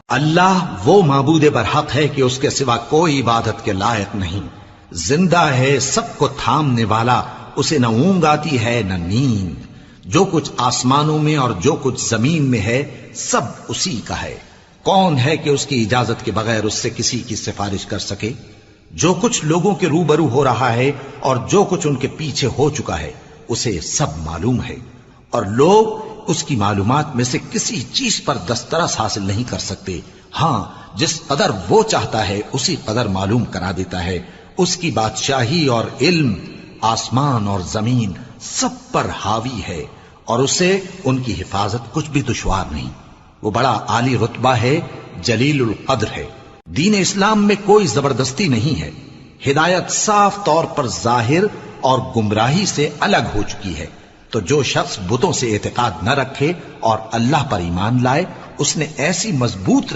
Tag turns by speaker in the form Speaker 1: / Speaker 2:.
Speaker 1: اللہ وہ معبود برحق ہے کہ اس کے سوا کوئی عبادت کے لائق نہیں، زندہ ہے، سب کو تھامنے والا، اسے نہ اونگ آتی ہے نہ نیند، جو کچھ آسمانوں میں اور جو کچھ زمین میں ہے سب اسی کا ہے۔ کون ہے کہ اس کی اجازت کے بغیر اس سے کسی کی سفارش کر سکے؟ جو کچھ لوگوں کے روبرو ہو رہا ہے اور جو کچھ ان کے پیچھے ہو چکا ہے اسے سب معلوم ہے، اور لوگ اس کی معلومات میں سے کسی چیز پر دسترس حاصل نہیں کر سکتے۔ ہاں، جس قدر وہ چاہتا ہے اسی قدر معلوم کرا دیتا ہے۔ اس کی بادشاہی اور علم آسمان اور زمین سب پر حاوی ہے، اور اسے ان کی حفاظت کچھ بھی دشوار نہیں۔ وہ بڑا عالی رتبہ ہے، جلیل القدر ہے۔ دین اسلام میں کوئی زبردستی نہیں ہے، ہدایت صاف طور پر ظاہر اور گمراہی سے الگ ہو چکی ہے۔ تو جو شخص بتوں سے اعتقاد نہ رکھے اور اللہ پر ایمان لائے، اس نے ایسی مضبوط